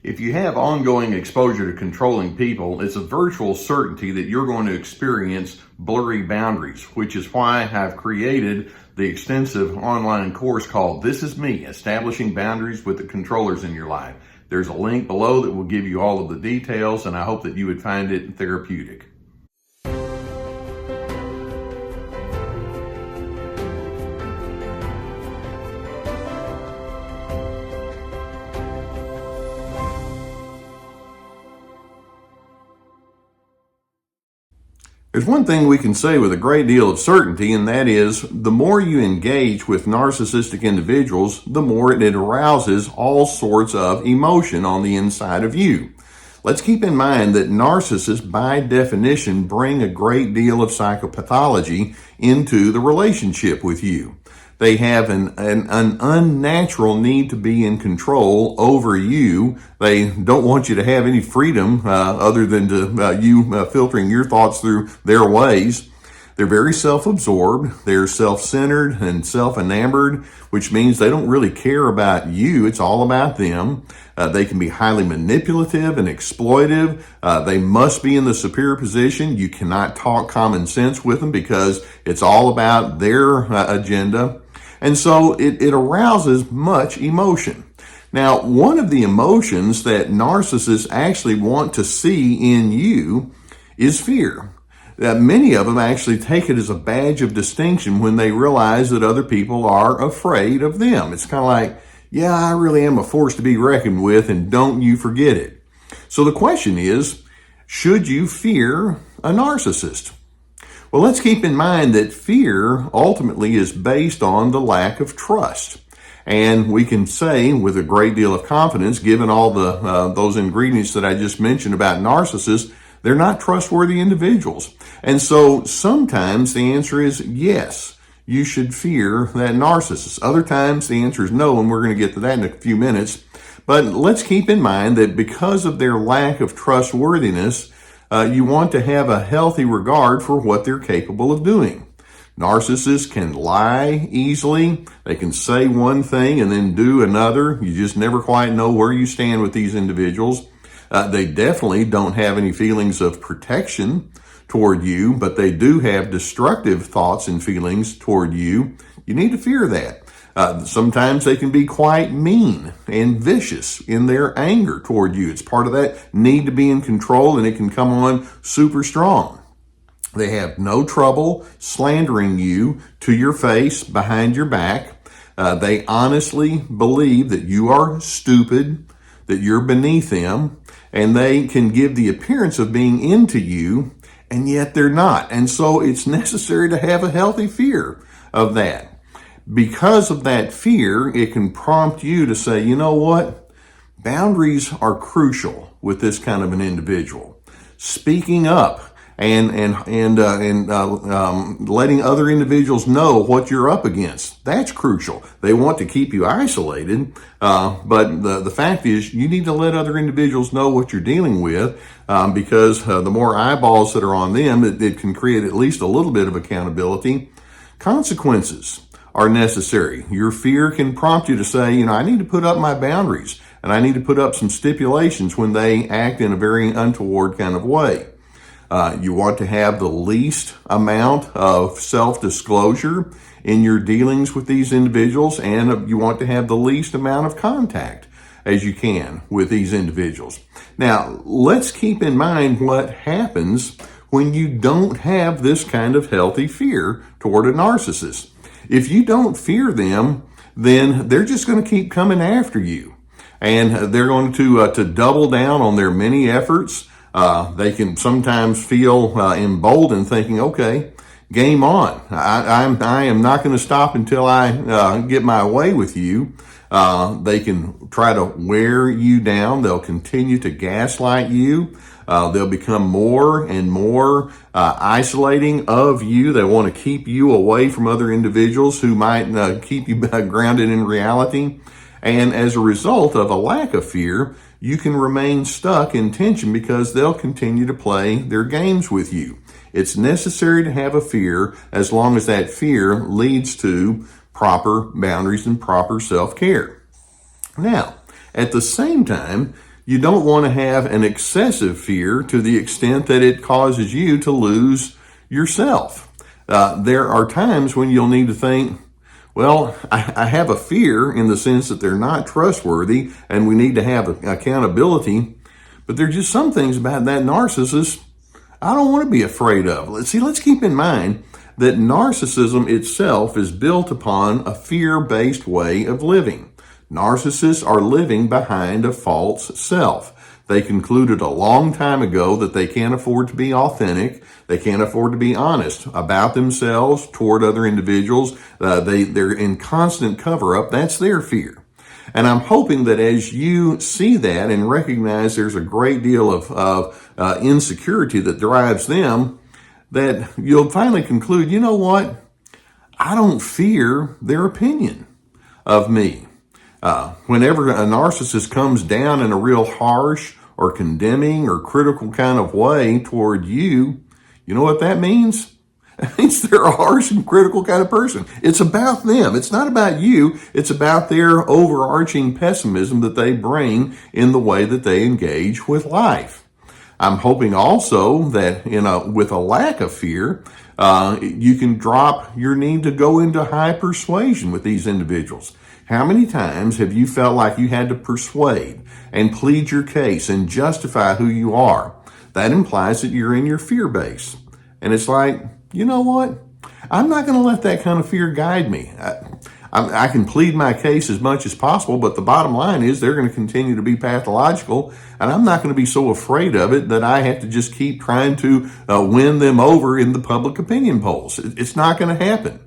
If you have ongoing exposure to controlling people, it's a virtual certainty that you're going to experience blurry boundaries, which is why I've created the extensive online course called This Is Me, Establishing Boundaries with the Controllers in Your Life. There's a link below that will give you all of the details, and I hope that you would find it therapeutic. There's one thing we can say with a great deal of certainty, and that is the more you engage with narcissistic individuals, the more it arouses all sorts of emotion on the inside of you. Let's keep in mind that narcissists, by definition, bring a great deal of psychopathology into the relationship with you. They have an unnatural need to be in control over you. They don't want you to have any freedom other than to filtering your thoughts through their ways. They're very self-absorbed. They're self-centered and self-enamored, which means they don't really care about you. It's all about them. They can be highly manipulative and exploitive. They must be in the superior position. You cannot talk common sense with them because it's all about their agenda. And so it arouses much emotion. Now, one of the emotions that narcissists actually want to see in you is fear. Many of them actually take it as a badge of distinction when they realize that other people are afraid of them. It's kind of like, yeah, I really am a force to be reckoned with, and don't you forget it. So the question is, should you fear a narcissist? Well, let's keep in mind that fear ultimately is based on the lack of trust. And we can say with a great deal of confidence, given all those ingredients that I just mentioned about narcissists, they're not trustworthy individuals. And so sometimes the answer is yes, you should fear that narcissist. Other times the answer is no, and we're going to get to that in a few minutes. But let's keep in mind that because of their lack of trustworthiness, you want to have a healthy regard for what they're capable of doing. Narcissists can lie easily. They can say one thing and then do another. You just never quite know where you stand with these individuals. They definitely don't have any feelings of protection toward you, but they do have destructive thoughts and feelings toward you. You need to fear that. Sometimes they can be quite mean and vicious in their anger toward you. It's part of that need to be in control, and it can come on super strong. They have no trouble slandering you to your face behind your back. They honestly believe that you are stupid, that you're beneath them, and they can give the appearance of being into you, and yet they're not. And so it's necessary to have a healthy fear of that. Because of that fear, it can prompt you to say, you know what? Boundaries are crucial with this kind of an individual. Speaking up and letting other individuals know what you're up against, that's crucial. They want to keep you isolated, but the fact is you need to let other individuals know what you're dealing with, because the more eyeballs that are on them, it can create at least a little bit of accountability. Consequences are necessary. Your fear can prompt you to say, I need to put up my boundaries, and I need to put up some stipulations when they act in a very untoward kind of way. You want to have the least amount of self-disclosure in your dealings with these individuals, and you want to have the least amount of contact as you can with these individuals. Now, let's keep in mind what happens when you don't have this kind of healthy fear toward a narcissist. If you don't fear them, then they're just going to keep coming after you, and they're going to double down on their many efforts. They can sometimes feel emboldened, thinking, okay, game on. I am not going to stop until I get my way with you. They can try to wear you down. They'll continue to gaslight you. They'll become more and more isolating of you. They want to keep you away from other individuals who might keep you grounded in reality. And as a result of a lack of fear, you can remain stuck in tension because they'll continue to play their games with you. It's necessary to have a fear as long as that fear leads to proper boundaries and proper self-care. Now, at the same time, You don't want to have an excessive fear to the extent that it causes you to lose yourself. There are times when you'll need to think, well, I have a fear in the sense that they're not trustworthy and we need to have accountability, but there's just some things about that narcissist I don't want to be afraid of. Let's keep in mind that narcissism itself is built upon a fear-based way of living. Narcissists are living behind a false self. They concluded a long time ago that they can't afford to be authentic. They can't afford to be honest about themselves toward other individuals. They're in constant cover-up. That's their fear. And I'm hoping that as you see that and recognize there's a great deal of insecurity that drives them, that you'll finally conclude, you know what? I don't fear their opinion of me. Whenever a narcissist comes down in a real harsh or condemning or critical kind of way toward you, you know what that means? It means they're a harsh and critical kind of person. It's about them. It's not about you. It's about their overarching pessimism that they bring in the way that they engage with life. I'm hoping also that with a lack of fear, you can drop your need to go into high persuasion with these individuals. How many times have you felt like you had to persuade and plead your case and justify who you are? That implies that you're in your fear base. And it's like, you know what? I'm not going to let that kind of fear guide me. I can plead my case as much as possible, but the bottom line is they're going to continue to be pathological, and I'm not going to be so afraid of it that I have to just keep trying to win them over in the public opinion polls. It's not going to happen.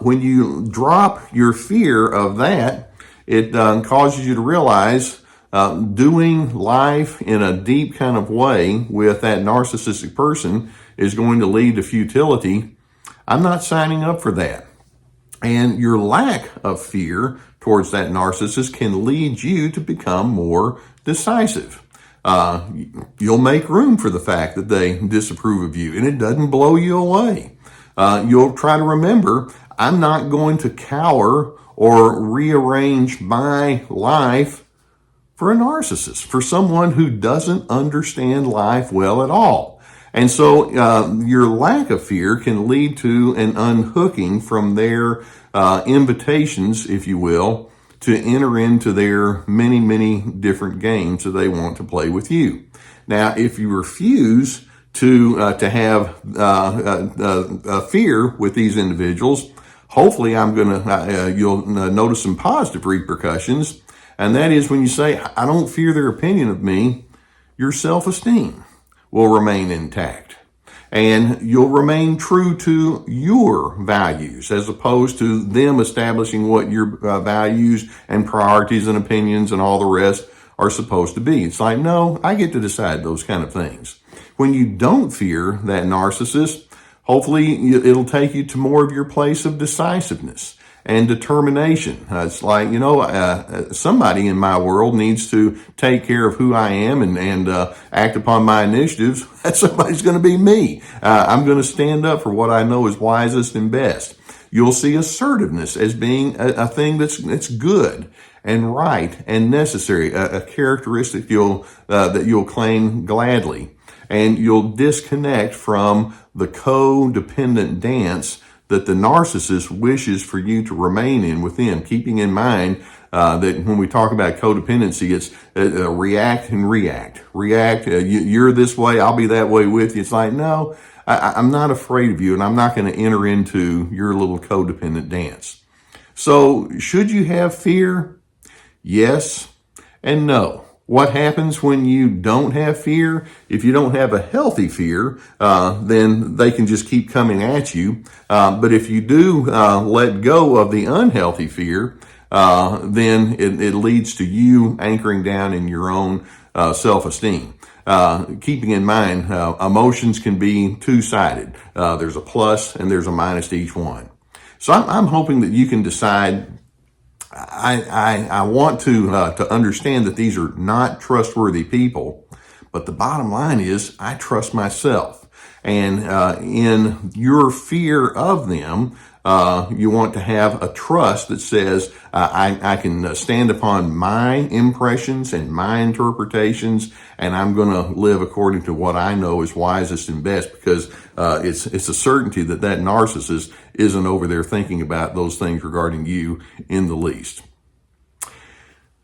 When you drop your fear of that, it causes you to realize doing life in a deep kind of way with that narcissistic person is going to lead to futility. I'm not signing up for that. And your lack of fear towards that narcissist can lead you to become more decisive. You'll make room for the fact that they disapprove of you, and it doesn't blow you away. You'll try to remember, I'm not going to cower or rearrange my life for a narcissist, for someone who doesn't understand life well at all. And so your lack of fear can lead to an unhooking from their invitations, if you will, to enter into their many, many different games that they want to play with you. Now, if you refuse to have a fear with these individuals, hopefully you'll notice some positive repercussions. And that is when you say, I don't fear their opinion of me, your self-esteem will remain intact. And you'll remain true to your values as opposed to them establishing what your values and priorities and opinions and all the rest are supposed to be. It's like, no, I get to decide those kind of things. When you don't fear that narcissist, hopefully it'll take you to more of your place of decisiveness and determination. It's like, somebody in my world needs to take care of who I am and act upon my initiatives. That somebody's going to be me. I'm going to stand up for what I know is wisest and best. You'll see assertiveness as being a thing that's good and right and necessary, a characteristic that you'll claim gladly. And you'll disconnect from the codependent dance that the narcissist wishes for you to remain in with them, keeping in mind that when we talk about codependency, it's react and react. You're this way, I'll be that way with you. It's like, no, I'm not afraid of you, and I'm not going to enter into your little codependent dance. So should you have fear? Yes and no. What happens when you don't have fear? If you don't have a healthy fear, then they can just keep coming at you. But if you do let go of the unhealthy fear, then it leads to you anchoring down in your own self-esteem. Keeping in mind, emotions can be two-sided. There's a plus and there's a minus to each one. So I'm hoping that you can decide, I want to understand that these are not trustworthy people, but the bottom line is I trust myself. And in your fear of them, You want to have a trust that says, I can stand upon my impressions and my interpretations, and I'm going to live according to what I know is wisest and best, because it's a certainty that that narcissist isn't over there thinking about those things regarding you in the least.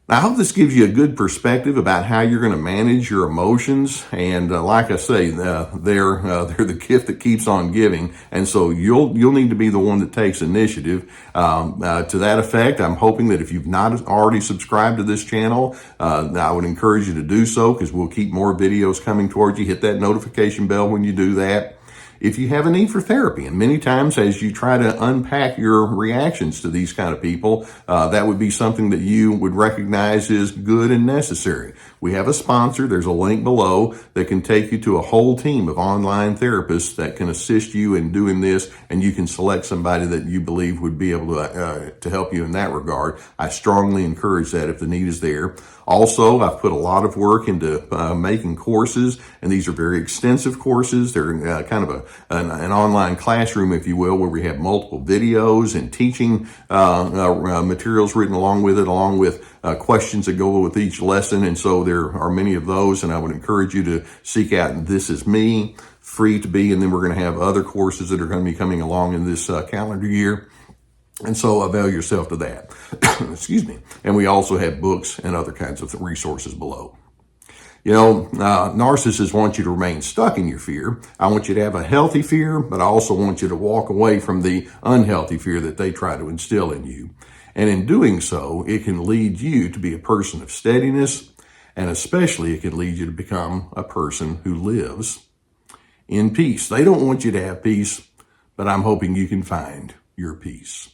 I hope this gives you a good perspective about how you're going to manage your emotions. And like I say, they're the gift that keeps on giving. And so you'll need to be the one that takes initiative. To that effect, I'm hoping that if you've not already subscribed to this channel, I would encourage you to do so, because we'll keep more videos coming towards you. Hit that notification bell when you do that. If you have a need for therapy, and many times as you try to unpack your reactions to these kind of people, that would be something that you would recognize is good and necessary. We have a sponsor. There's a link below that can take you to a whole team of online therapists that can assist you in doing this, and you can select somebody that you believe would be able to help you in that regard. I strongly encourage that if the need is there. Also, I've put a lot of work into making courses, and these are very extensive courses. They're kind of an online classroom, if you will, where we have multiple videos and teaching materials written along with it, along with questions that go with each lesson. And so there are many of those, and I would encourage you to seek out This Is Me, free to be, and then we're going to have other courses that are going to be coming along in this calendar year. And so avail yourself to that. Excuse me. And we also have books and other kinds of resources below. You know, narcissists want you to remain stuck in your fear. I want you to have a healthy fear, but I also want you to walk away from the unhealthy fear that they try to instill in you. And in doing so, it can lead you to be a person of steadiness, and especially it can lead you to become a person who lives in peace. They don't want you to have peace, but I'm hoping you can find your peace.